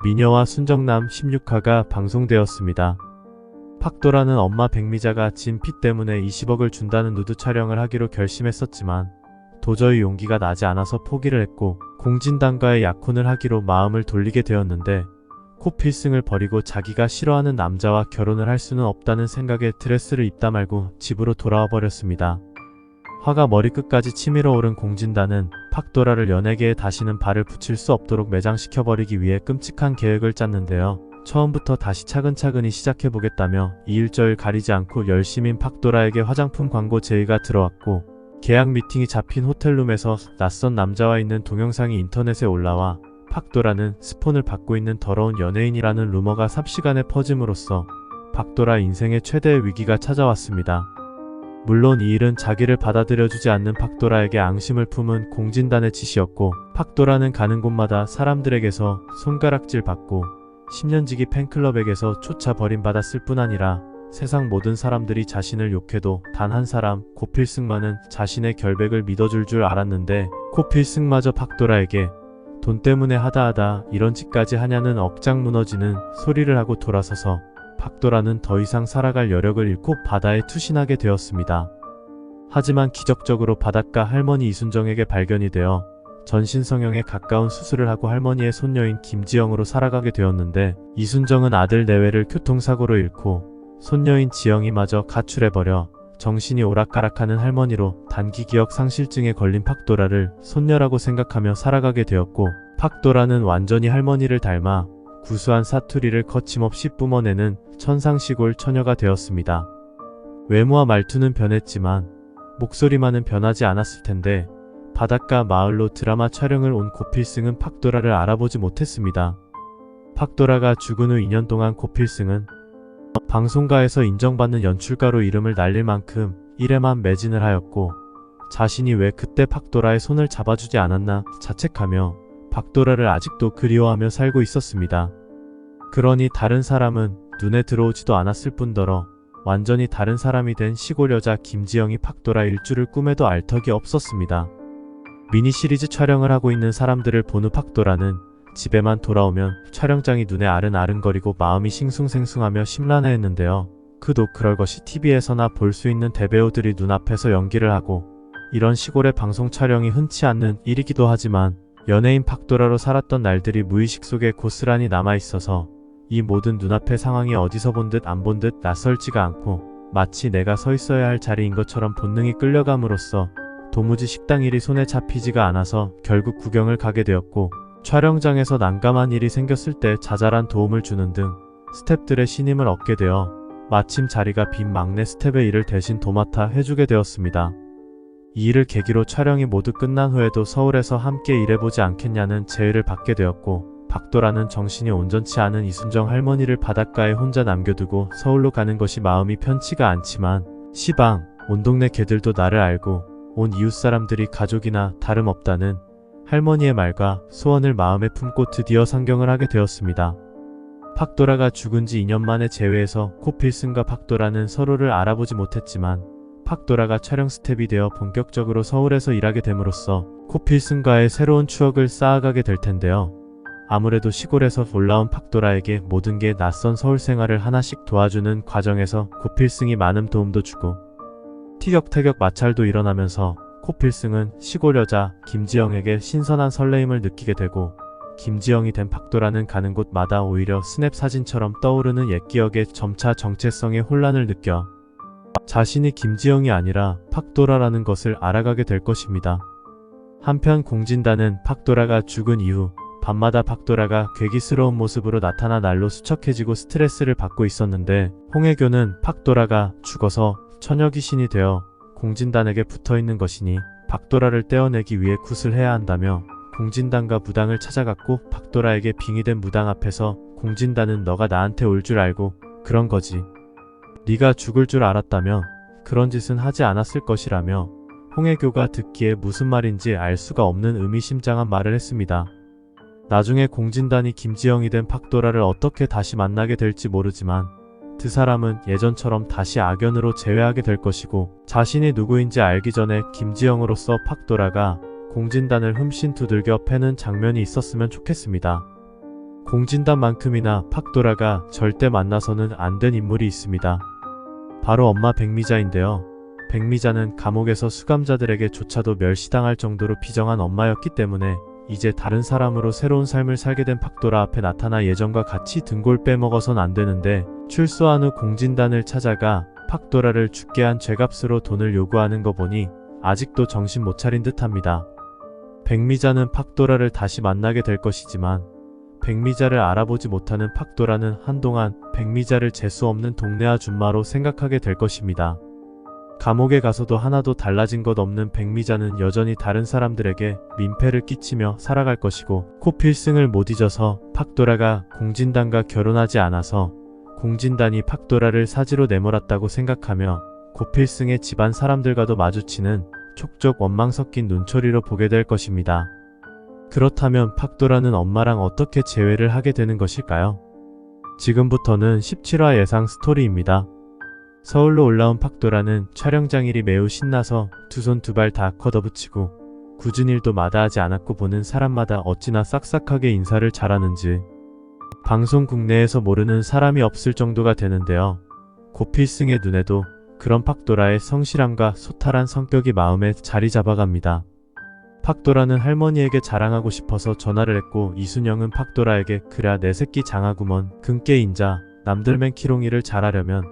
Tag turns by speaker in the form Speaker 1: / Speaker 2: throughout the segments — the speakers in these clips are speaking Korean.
Speaker 1: 미녀와 순정남 16화가 방송되었습니다. 팍도라는 엄마 백미자가 진 피 때문에 20억을 준다는 누드 촬영을 하기로 결심했었지만 도저히 용기가 나지 않아서 포기를 했고 공진단과의 약혼을 하기로 마음을 돌리게 되었는데 코필승을 버리고 자기가 싫어하는 남자와 결혼을 할 수는 없다는 생각에 드레스를 입다 말고 집으로 돌아와 버렸습니다. 화가 머리끝까지 치밀어 오른 공진단은 팍도라를 연예계에 다시는 발을 붙일 수 없도록 매장시켜버리기 위해 끔찍한 계획을 짰는데요. 처음부터 다시 차근차근히 시작해보겠다며 이일저일 가리지 않고 열심인 팍도라에게 화장품 광고 제의가 들어왔고 계약 미팅이 잡힌 호텔룸에서 낯선 남자와 있는 동영상이 인터넷에 올라와 팍도라는 스폰을 받고 있는 더러운 연예인이라는 루머가 삽시간에 퍼짐으로써 팍도라 인생의 최대의 위기가 찾아왔습니다. 물론 이 일은 자기를 받아들여주지 않는 팍도라에게 앙심을 품은 공진단의 짓이었고 팍도라는 가는 곳마다 사람들에게서 손가락질 받고 10년지기 팬클럽에게서 조차 버림받았을 뿐 아니라 세상 모든 사람들이 자신을 욕해도 단 한 사람 코필승만은 자신의 결백을 믿어줄 줄 알았는데 코필승마저 팍도라에게 돈 때문에 하다하다 이런 짓까지 하냐는 억장 무너지는 소리를 하고 돌아서서 팍도라는 더 이상 살아갈 여력을 잃고 바다에 투신하게 되었습니다. 하지만 기적적으로 바닷가 할머니 이순정에게 발견이 되어 전신성형에 가까운 수술을 하고 할머니의 손녀인 김지영으로 살아가게 되었는데 이순정은 아들 내외를 교통사고로 잃고 손녀인 지영이마저 가출해버려 정신이 오락가락하는 할머니로 단기 기억 상실증에 걸린 팍도라를 손녀라고 생각하며 살아가게 되었고 팍도라는 완전히 할머니를 닮아 구수한 사투리를 거침없이 뿜어내는 천상시골 처녀가 되었습니다. 외모와 말투는 변했지만 목소리만은 변하지 않았을 텐데 바닷가 마을로 드라마 촬영을 온 고필승은 팍도라를 알아보지 못했습니다. 팍도라가 죽은 후 2년 동안 고필승은 방송가에서 인정받는 연출가로 이름을 날릴 만큼 일에만 매진을 하였고 자신이 왜 그때 팍도라의 손을 잡아주지 않았나 자책하며 팍도라를 아직도 그리워하며 살고 있었습니다. 그러니 다른 사람은 눈에 들어오지도 않았을 뿐더러 완전히 다른 사람이 된 시골 여자 김지영이 팍도라 일주를 꿈에도 알 턱이 없었습니다. 미니 시리즈 촬영을 하고 있는 사람들을 본 후 팍도라는 집에만 돌아오면 촬영장이 눈에 아른아른거리고 마음이 싱숭생숭하며 심란해했는데요. 그도 그럴 것이 TV에서나 볼 수 있는 대배우들이 눈앞에서 연기를 하고 이런 시골의 방송 촬영이 흔치 않는 일이기도 하지만 연예인 팍도라로 살았던 날들이 무의식 속에 고스란히 남아있어서 이 모든 눈앞의 상황이 어디서 본 듯 안 본 듯 낯설지가 않고 마치 내가 서 있어야 할 자리인 것처럼 본능이 끌려감으로써 도무지 식당 일이 손에 잡히지가 않아서 결국 구경을 가게 되었고 촬영장에서 난감한 일이 생겼을 때 자잘한 도움을 주는 등 스태프들의 신임을 얻게 되어 마침 자리가 빈 막내 스태프의 일을 대신 도맡아 해주게 되었습니다. 이 일을 계기로 촬영이 모두 끝난 후에도 서울에서 함께 일해보지 않겠냐는 제의를 받게 되었고 팍도라는 정신이 온전치 않은 이순정 할머니를 바닷가에 혼자 남겨두고 서울로 가는 것이 마음이 편치가 않지만 시방 온 동네 개들도 나를 알고 온 이웃 사람들이 가족이나 다름없다는 할머니의 말과 소원을 마음에 품고 드디어 상경을 하게 되었습니다. 팍도라가 죽은 지 2년 만에 재회해서 코필승과 팍도라는 서로를 알아보지 못했지만 팍도라가 촬영 스텝이 되어 본격적으로 서울에서 일하게 됨으로써 코필승과의 새로운 추억을 쌓아가게 될 텐데요. 아무래도 시골에서 올라온 팍도라에게 모든 게 낯선 서울 생활을 하나씩 도와주는 과정에서 코필승이 많은 도움도 주고 티격태격 마찰도 일어나면서 코필승은 시골 여자 김지영에게 신선한 설레임을 느끼게 되고 김지영이 된 팍도라는 가는 곳마다 오히려 스냅 사진처럼 떠오르는 옛 기억에 점차 정체성의 혼란을 느껴 자신이 김지영이 아니라 팍도라라는 것을 알아가게 될 것입니다. 한편 공진단은 팍도라가 죽은 이후 밤마다 팍도라가 괴기스러운 모습으로 나타나 날로 수척해지고 스트레스를 받고 있었는데 홍혜교는 팍도라가 죽어서 처녀 귀신이 되어 공진단에게 붙어있는 것이니 팍도라를 떼어내기 위해 굿을 해야 한다며 공진단과 무당을 찾아갔고 팍도라에게 빙의된 무당 앞에서 공진단은 너가 나한테 올 줄 알고 그런 거지. 네가 죽을 줄 알았다며 그런 짓은 하지 않았을 것이라며 홍혜교가 듣기에 무슨 말인지 알 수가 없는 의미심장한 말을 했습니다. 나중에 공진단이 김지영이 된 팍도라를 어떻게 다시 만나게 될지 모르지만 그 사람은 예전처럼 다시 악연으로 재회하게 될 것이고 자신이 누구인지 알기 전에 김지영으로서 팍도라가 공진단을 흠씬 두들겨 패는 장면이 있었으면 좋겠습니다. 공진단만큼이나 팍도라가 절대 만나서는 안 된 인물이 있습니다. 바로 엄마 백미자인데요. 백미자는 감옥에서 수감자들에게조차도 멸시당할 정도로 비정한 엄마였기 때문에 이제 다른 사람으로 새로운 삶을 살게 된 팍도라 앞에 나타나 예전과 같이 등골 빼먹어선 안 되는데 출소한 후 공진단을 찾아가 팍도라를 죽게 한 죄값으로 돈을 요구하는 거 보니 아직도 정신 못 차린 듯합니다. 백미자는 팍도라를 다시 만나게 될 것이지만 백미자를 알아보지 못하는 팍도라는 한동안 백미자를 재수 없는 동네 아줌마로 생각하게 될 것입니다. 감옥에 가서도 하나도 달라진 것 없는 백미자는 여전히 다른 사람들에게 민폐를 끼치며 살아갈 것이고 코필승을 못 잊어서 팍도라가 공진단과 결혼하지 않아서 공진단이 팍도라를 사지로 내몰았다고 생각하며 고필승의 집안 사람들과도 마주치는 촉족 원망 섞인 눈초리로 보게 될 것입니다. 그렇다면 팍도라는 엄마랑 어떻게 재회를 하게 되는 것일까요? 지금부터는 17화 예상 스토리입니다. 서울로 올라온 팍도라는 촬영장일이 매우 신나서 두 손 두 발 다 걷어붙이고 굳은 일도 마다하지 않았고 보는 사람마다 어찌나 싹싹하게 인사를 잘하는지 방송국 내에서 모르는 사람이 없을 정도가 되는데요. 고필승의 눈에도 그런 팍도라의 성실함과 소탈한 성격이 마음에 자리 잡아갑니다. 팍도라는 할머니에게 자랑하고 싶어서 전화를 했고 이순영은 팍도라에게 그래 내 새끼 장하구먼 근께 인자 남들맨 키롱이를 잘하려면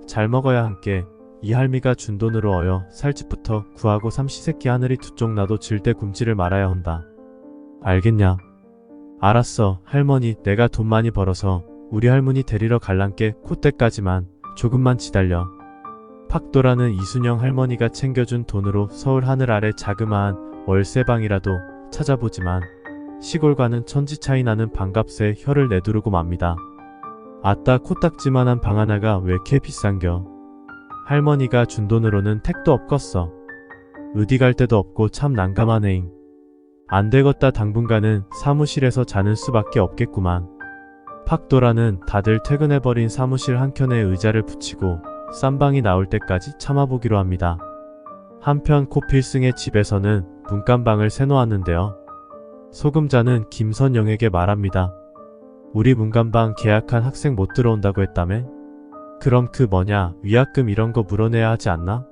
Speaker 1: 잘 먹어야 함께 이 할미가 준 돈으로 어여 살집부터 구하고 삼시세끼 하늘이 두 쪽 나도 질대 굶지를 말아야 한다. 알겠냐? 알았어 할머니 내가 돈 많이 벌어서 우리 할머니 데리러 갈란께 콧대까지만 조금만 기다려. 팍도라는 이순영 할머니가 챙겨준 돈으로 서울 하늘 아래 자그마한 월세방이라도 찾아보지만 시골과는 천지 차이 나는 방값에 혀를 내두르고 맙니다. 아따 코딱지만한 방 하나가 왜 이렇게 비싼겨. 할머니가 준 돈으로는 택도 없겄어. 어디 갈 데도 없고 참 난감하네잉. 안되겄다 당분간은 사무실에서 자는 수밖에 없겠구만. 팍도라는 다들 퇴근해버린 사무실 한켠에 의자를 붙이고 쌈방이 나올 때까지 참아보기로 합니다. 한편 코필승의 집에서는 문간방을 새놓았는데요. 소금자는 김선영에게 말합니다. 우리 문간방 계약한 학생 못 들어온다고 했다며? 그럼 그 뭐냐 위약금 이런 거 물어내야 하지 않나?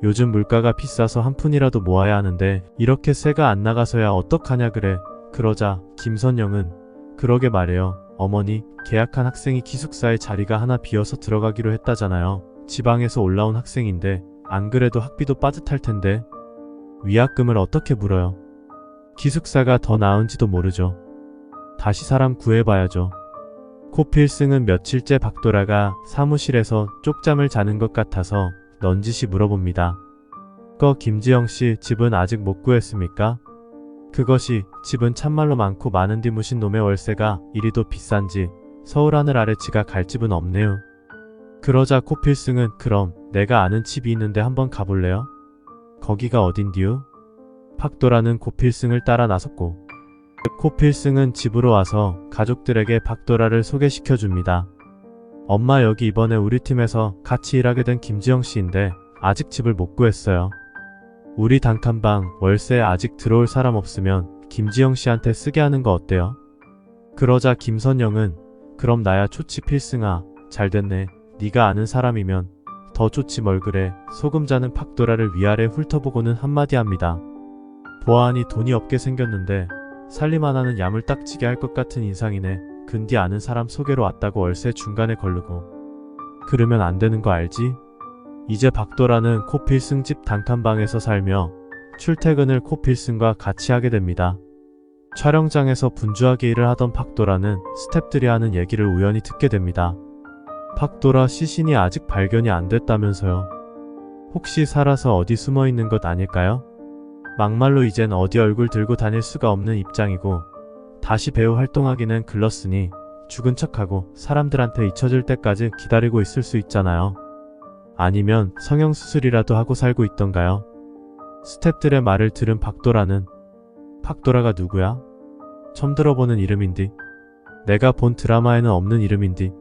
Speaker 1: 요즘 물가가 비싸서 한 푼이라도 모아야 하는데 이렇게 세가 안 나가서야 어떡하냐 그래. 그러자 김선영은 그러게 말해요. 어머니 계약한 학생이 기숙사에 자리가 하나 비어서 들어가기로 했다잖아요. 지방에서 올라온 학생인데 안 그래도 학비도 빠듯할 텐데 위약금을 어떻게 물어요. 기숙사가 더 나은지도 모르죠. 다시 사람 구해봐야죠. 코필승은 며칠째 팍도라가 사무실에서 쪽잠을 자는 것 같아서 넌지시 물어봅니다. 김지영씨 집은 아직 못 구했습니까? 그것이 집은 참말로 많고 많은디 무신 놈의 월세가 이리도 비싼지 서울 하늘 아래 지가 갈 집은 없네요. 그러자 코필승은 그럼 내가 아는 집이 있는데 한번 가볼래요? 거기가 어딘디요? 팍도라는 코필승을 따라 나섰고 코필승은 집으로 와서 가족들에게 팍도라를 소개시켜줍니다. 엄마 여기 이번에 우리 팀에서 같이 일하게 된 김지영씨인데 아직 집을 못 구했어요. 우리 단칸방 월세 아직 들어올 사람 없으면 김지영씨한테 쓰게 하는 거 어때요? 그러자 김선영은 그럼 나야 좋지 필승아 잘됐네. 네가 아는 사람이면 더 좋지 뭘 그래. 소금자는 팍도라를 위아래 훑어보고는 한마디 합니다. 보아하니 돈이 없게 생겼는데 살림 하나는 야물딱지게 할 것 같은 인상이네. 근디 아는 사람 소개로 왔다고 월세 중간에 걸르고 그러면 안 되는 거 알지? 이제 팍도라는 코필승 집 단칸방에서 살며 출퇴근을 코필승과 같이 하게 됩니다. 촬영장에서 분주하게 일을 하던 팍도라는 스태프들이 하는 얘기를 우연히 듣게 됩니다. 팍도라 시신이 아직 발견이 안 됐다면서요. 혹시 살아서 어디 숨어 있는 것 아닐까요? 막말로 이젠 어디 얼굴 들고 다닐 수가 없는 입장이고 다시 배우 활동하기는 글렀으니 죽은 척하고 사람들한테 잊혀질 때까지 기다리고 있을 수 있잖아요. 아니면 성형수술이라도 하고 살고 있던가요? 스태프들의 말을 들은 팍도라는 팍도라가 누구야? 처음 들어보는 이름인디. 내가 본 드라마에는 없는 이름인디.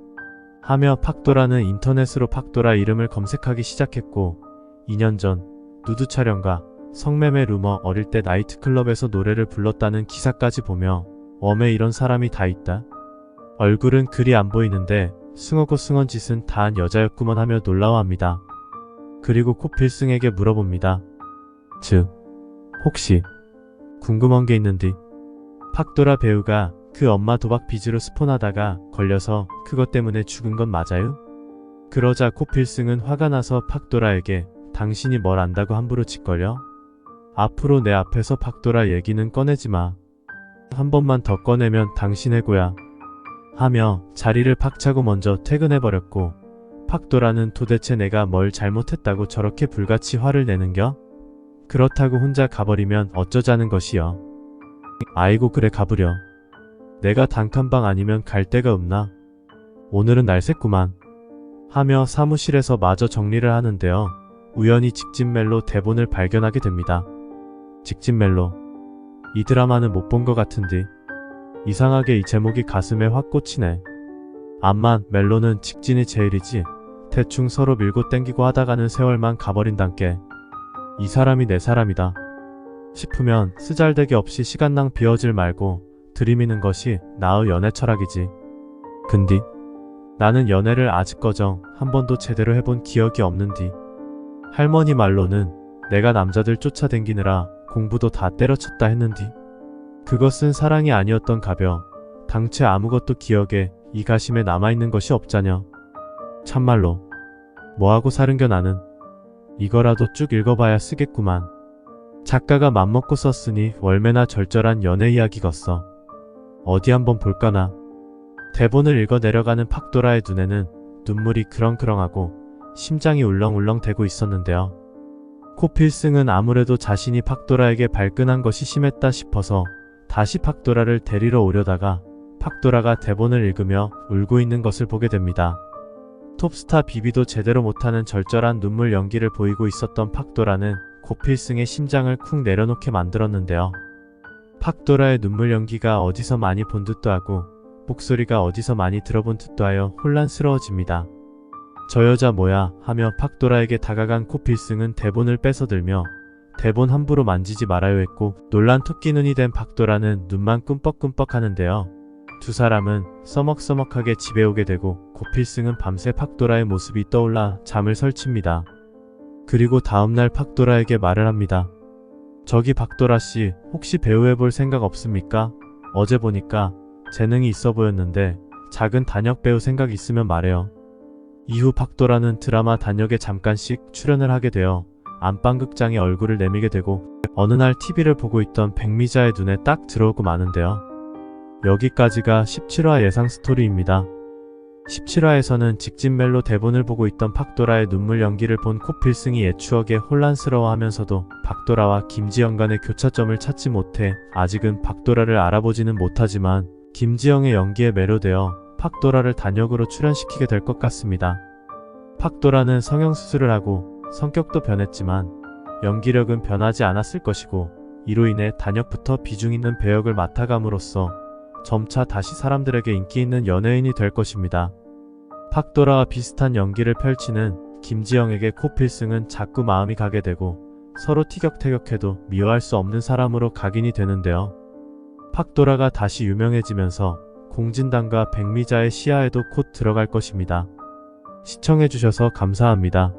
Speaker 1: 하며 팍도라는 인터넷으로 팍도라 이름을 검색하기 시작했고 2년 전 누드 촬영과 성매매 루머 어릴 때 나이트클럽에서 노래를 불렀다는 기사까지 보며 웜에 이런 사람이 다 있다. 얼굴은 그리 안 보이는데 승하고 승한 짓은 다한 여자였구먼 하며 놀라워합니다. 그리고 코필승에게 물어봅니다. 즉, 혹시 궁금한 게 있는디? 팍도라 배우가 그 엄마 도박 빚으로 스폰하다가 걸려서 그것 때문에 죽은 건 맞아요? 그러자 코필승은 화가 나서 팍도라에게 당신이 뭘 안다고 함부로 짓거려? 앞으로 내 앞에서 팍도라 얘기는 꺼내지 마. 한 번만 더 꺼내면 당신 해고야. 하며 자리를 팍 차고 먼저 퇴근해버렸고, 팍도라는 도대체 내가 뭘 잘못했다고 저렇게 불같이 화를 내는겨? 그렇다고 혼자 가버리면 어쩌자는 것이여. 아이고 그래 가부려. 내가 단칸방 아니면 갈 데가 없나? 오늘은 날쌔구만. 하며 사무실에서 마저 정리를 하는데요. 우연히 직진멜로 대본을 발견하게 됩니다. 직진멜로. 이 드라마는 못 본 것 같은데 이상하게 이 제목이 가슴에 확 꽂히네. 암만 멜로는 직진이 제일이지 대충 서로 밀고 땡기고 하다가는 세월만 가버린단께. 이 사람이 내 사람이다 싶으면 쓰잘데기 없이 시간낭 비워질 말고 들이미는 것이 나의 연애 철학이지. 근디 나는 연애를 아직꺼정 한 번도 제대로 해본 기억이 없는디. 할머니 말로는 내가 남자들 쫓아댕기느라 공부도 다 때려쳤다 했는디. 그것은 사랑이 아니었던 가벼. 당최 아무것도 기억에 이 가심에 남아있는 것이 없자녀. 참말로 뭐하고 사는겨 나는. 이거라도 쭉 읽어봐야 쓰겠구만. 작가가 맘먹고 썼으니 월매나 절절한 연애 이야기겠어. 어디 한번 볼까나. 대본을 읽어 내려가는 팍도라의 눈에는 눈물이 그렁그렁하고 심장이 울렁울렁 대고 있었는데요. 코필승은 아무래도 자신이 팍도라에게 발끈한 것이 심했다 싶어서 다시 팍도라를 데리러 오려다가 팍도라가 대본을 읽으며 울고 있는 것을 보게 됩니다. 톱스타 비비도 제대로 못하는 절절한 눈물 연기를 보이고 있었던 팍도라는 코필승의 심장을 쿵 내려놓게 만들었는데요. 팍도라의 눈물 연기가 어디서 많이 본 듯도 하고 목소리가 어디서 많이 들어본 듯도 하여 혼란스러워집니다. 저 여자 뭐야 하며 팍도라에게 다가간 코필승은 대본을 뺏어들며 대본 함부로 만지지 말아요 했고, 놀란 토끼 눈이 된 팍도라는 눈만 끔뻑끔뻑 하는데요. 두 사람은 써먹써먹하게 집에 오게 되고 코필승은 밤새 팍도라의 모습이 떠올라 잠을 설칩니다. 그리고 다음날 팍도라에게 말을 합니다. 저기 팍도라씨 혹시 배우 해볼 생각 없습니까? 어제 보니까 재능이 있어 보였는데 작은 단역 배우 생각 있으면 말해요. 이후 팍도라는 드라마 단역에 잠깐씩 출연을 하게 되어 안방극장에 얼굴을 내밀게 되고 어느 날 TV를 보고 있던 백미자의 눈에 딱 들어오고 마는데요. 여기까지가 17화 예상 스토리입니다. 17화에서는 직진멜로 대본을 보고 있던 팍도라의 눈물 연기를 본 코필승이 옛 추억에 혼란스러워하면서도 팍도라와 김지영 간의 교차점을 찾지 못해 아직은 팍도라를 알아보지는 못하지만 김지영의 연기에 매료되어 팍도라를 단역으로 출연시키게 될 것 같습니다. 팍도라는 성형수술을 하고 성격도 변했지만 연기력은 변하지 않았을 것이고, 이로 인해 단역부터 비중 있는 배역을 맡아감으로써 점차 다시 사람들에게 인기 있는 연예인이 될 것입니다. 팍도라와 비슷한 연기를 펼치는 김지영에게 코필승은 자꾸 마음이 가게 되고 서로 티격태격해도 미워할 수 없는 사람으로 각인이 되는데요. 팍도라가 다시 유명해지면서 공진단과 백미자의 시야에도 곧 들어갈 것입니다. 시청해주셔서 감사합니다.